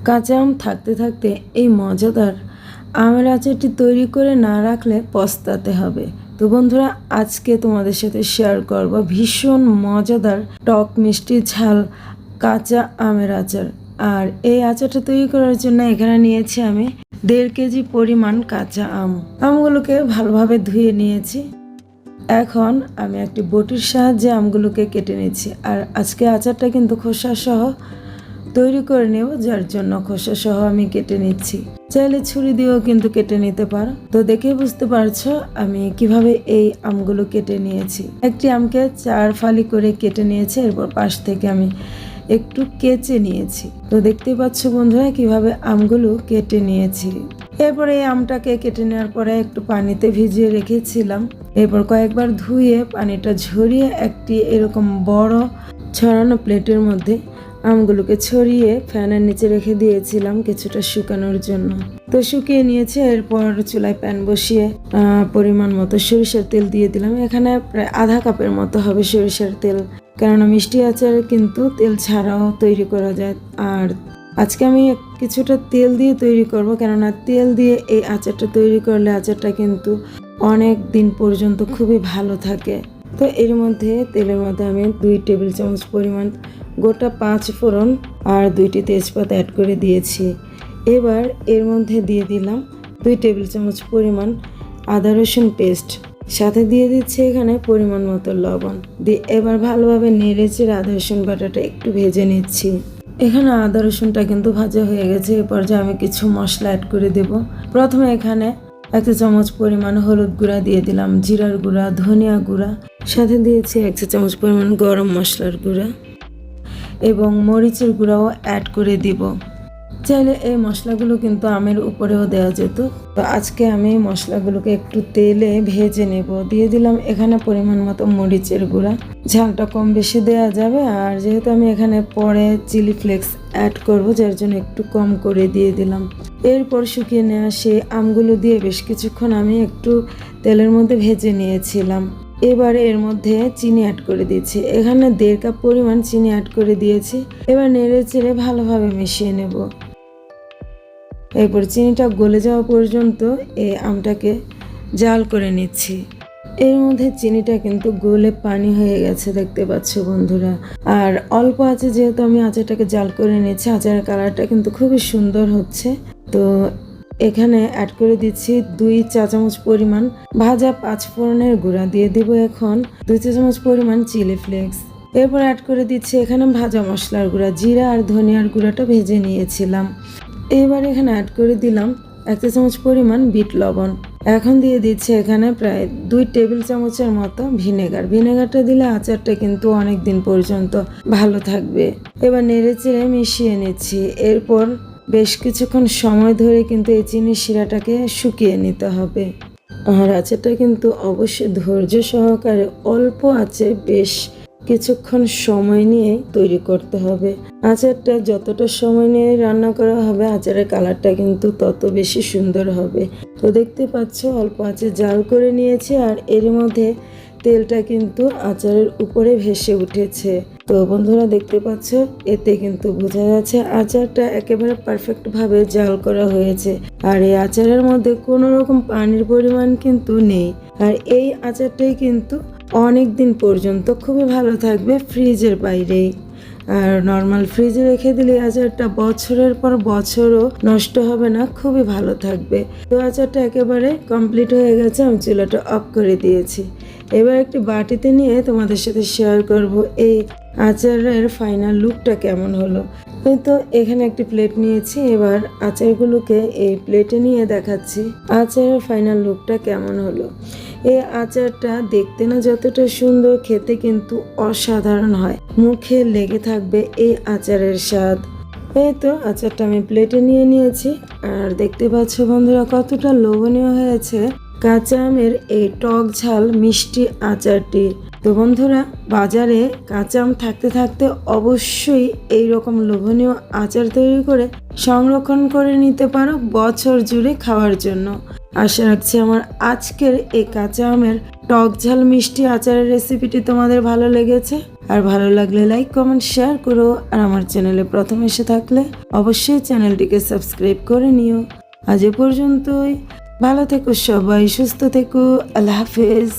কাঁচা আম থাকতে থাকতে এই মজাদার আমের আচারটি তৈরি করে না রাখলে পস্তাতে হবে। তো বন্ধুরা, আজকে তোমাদের সাথে শেয়ার করব ভীষণ মজাদার টক মিষ্টি ঝাল কাঁচা আমের আচার। আর এই আচারটা তৈরি করার জন্য এখানে নিয়েছি আমি 1.5 কেজি পরিমাণ কাঁচা আম। আমগুলোকে ভালোভাবে ধুয়ে নিয়েছি। এখন আমি একটি বটির সাহায্যে আমগুলোকে কেটে নিচ্ছি। আর আজকে আচারটা কিন্তু খোসা সহ তৈরি করে নেব, যার জন্য খোসা সহ আমি কেটে নিচ্ছি। চাইলে ছুরি দিয়েও কিন্তু কেটে নিতে পারো। তো দেখে বুঝতে পারছো আমি কিভাবে এই আমগুলো কেটে নিয়েছি। একটি আমকে 4 ফালি করে কেটে নিয়েছি, এরপর পাশ থেকে আমি একটু কেচে নিয়েছি। তো দেখতেই পাচ্ছ বন্ধুরা কিভাবে আমগুলো কেটে নিয়েছি। এরপরে এই আমটাকে কেটে নেওয়ার পরে একটু পানিতে ভিজিয়ে রেখেছিলাম। এরপর কয়েকবার ধুয়ে পানিটা ঝরিয়ে একটি এরকম বড় ছড়ানো প্লেটের মধ্যে আমগুলোকে ছড়িয়ে ফ্যানের নিচে রেখে দিয়েছিলাম কিছুটা শুকানোর জন্য। তো শুকিয়ে নিয়েছে। এরপর চুলায় প্যান বসিয়ে পরিমাণ মতো সরিষার তেল দিয়ে দিলাম। এখানে প্রায় আধা কাপের মতো হবে সরিষার তেল, কেননা মিষ্টি আচার কিন্তু তেল ছাড়াও তৈরি করা যায়। আর আজকে আমি কিছুটা তেল দিয়ে তৈরি করব, কেননা তেল দিয়ে এই আচারটা তৈরি করলে আচারটা কিন্তু অনেক দিন পর্যন্ত খুবই ভালো থাকে। তো এর মধ্যে তেলের মধ্যে আমি 2 টেবিল চামচ পরিমাণ গোটা 5 ফোড়ন আর 2টি তেজপাতা অ্যাড করে দিয়েছি। এবার এর মধ্যে দিয়ে দিলাম 2 টেবিল চামচ পরিমাণ আদা রসুন পেস্ট, সাথে দিয়ে দিচ্ছি এখানে পরিমাণ মতো লবণ দিয়ে এবার ভালোভাবে নেড়েচেড়ে আদা রসুন বাটাটা একটু ভেজে নিচ্ছি। এখানে আদা রসুনটা কিন্তু ভাজা হয়ে গেছে। এ পর্যায়ে আমি কিছু মশলা অ্যাড করে দেব। প্রথমে এখানে 1 চামচ পরিমাণ হলুদ গুঁড়া দিয়ে দিলাম, জিরার গুঁড়া, ধনিয়া গুঁড়া, সাথে দিয়েছি 1 চামচ পরিমাণ গরম মশলার গুঁড়া এবং মরিচের গুঁড়াও অ্যাড করে দিব। চাইলে এই মশলাগুলো কিন্তু আমের উপরেও দেওয়া যেত। তো আজকে আমি মশলাগুলোকে একটু তেলে ভেজে নেব। দিয়ে দিলাম এখানে পরিমাণ মতো মরিচের গুঁড়া, ঝালটা কম বেশি দেওয়া যাবে। আর যেহেতু আমি এখানে পরে চিলি ফ্লেক্স অ্যাড করব, যার জন্য একটু কম করে দিয়ে দিলাম। এরপর শুকিয়ে নেওয়া সেই আমগুলো দিয়ে বেশ কিছুক্ষণ আমি একটু তেলের মধ্যে ভেজে নিয়েছিলাম। এবার এর মধ্যে চিনি অ্যাড করে দিয়েছি। এখানে 1.5 কাপ পরিমাণ চিনি অ্যাড করে দিয়েছি। এবার নেড়ে চেড়ে ভালোভাবে মিশিয়ে নেব। এরপর চিনিটা গলে যাওয়া পর্যন্ত এই আমটাকে জাল করে নিচ্ছি। এর মধ্যে চিনিটা কিন্তু গলে পানি হয়ে গেছে, দেখতে পাচ্ছ বন্ধুরা। আর অল্প আছে যেহেতু আমি আচারটাকে জাল করে নিচ্ছি, আচারের কালারটা কিন্তু খুবই সুন্দর হচ্ছে। তো এখানে অ্যাড করে দিচ্ছি 2 চা চামচ পরিমাণ ভাজা 5 ফোড়নের গুঁড়া, দিয়ে দিব এখন 2 চা চামচ পরিমাণ চিলি ফ্লেক্স। এরপর অ্যাড করে দিচ্ছি এখানে ভাজা মশলার গুঁড়া, জিরা আর ধনিয়ার গুঁড়াটা ভেজে নিয়েছিলাম। এবার এখানে অ্যাড করে দিলাম 1 চা চামচ পরিমাণ বিট লবণ। এখন দিয়ে দিচ্ছি এখানে প্রায় 2 টেবিল চামচের মতো ভিনেগার। ভিনেগারটা দিলে আচারটা কিন্তু অনেক দিন পর্যন্ত ভালো থাকবে। এবার নেড়ে চেড়ে মিশিয়ে নিচ্ছি। এরপর বেশ কিছুক্ষণ সময় ধরে কিন্তু এই চিনির শিরাটাকে শুকিয়ে নিতে হবে। আর আচারটা কিন্তু অবশ্যই ধৈর্য সহকারে অল্প আঁচে বেশ কিছুক্ষণ সময় নিয়ে তৈরি করতে হবে। আচারটা যতটা সময় নিয়ে রান্না করা হবে আচারের কালারটা কিন্তু তত বেশি সুন্দর হবে। তো দেখতে পাচ্ছ অল্প আঁচে জাল করে নিয়েছি আর এর মধ্যে তেলটা কিন্তু আচারের উপরে ভেসে উঠেছে। তো বন্ধুরা দেখতে পাচ্ছ এতে কিন্তু বোঝা যাচ্ছে আচারটা একেবারে পারফেক্ট ভাবে জাল করা হয়েছে। আর এই আচারের মধ্যে কোনো রকম পানির পরিমাণ কিন্তু নেই। আর এই আচারটাই কিন্তু অনেক দিন পর্যন্ত খুবই ভালো থাকবে ফ্রিজের বাইরেই। আর নর্মাল ফ্রিজে রেখে দিলে আচারটা বছরের পর বছরও নষ্ট হবে না, খুবই ভালো থাকবে। তো আচারটা একেবারে কমপ্লিট হয়ে গেছে, আমি চুলাটা অফ করে দিয়েছি। এবার একটি বাটিতে নিয়ে তোমাদের সাথে শেয়ার করব এই আচারের ফাইনাল লুকটা কেমন হলো। তো এখানে একটি প্লেট নিয়েছি। এবার আচারগুলোকে এই প্লেটে নিয়ে দেখাচ্ছি আচারের ফাইনাল লুকটা কেমন হলো। এই আচারটা দেখতে না যতটা সুন্দর, খেতে কিন্তু অসাধারণ হয়। মুখে লেগে থাকবে এই আচারের স্বাদ। এই তো আচারটা আমি প্লেটে নিয়ে নিয়েছি। আর দেখতে পাচ্ছ বন্ধুরা কতটা লোভনীয় হয়েছে কাঁচা আমের এই টক ঝাল মিষ্টি আচারটি। তো বন্ধুরা, বাজারে কাঁচা আম থাকতে থাকতে অবশ্যই এই রকম লোভনীয় আচার তৈরি করে সংরক্ষণ করে নিতে পারো বছর জুড়ে খাওয়ার জন্য। আশা রাখছি আমার আজকের এই কাঁচা আমের টক ঝাল মিষ্টি আচারের রেসিপিটি তোমাদের ভালো লেগেছে। আর ভালো লাগলে লাইক কমেন্ট শেয়ার করো। আর আমার চ্যানেলে প্রথম এসে থাকলে অবশ্যই চ্যানেলটিকে সাবস্ক্রাইব করে নিও। আজ এ পর্যন্তই, ভালো থেকো সবাই, সুস্থ থেকো, আল্লাহ হাফেজ।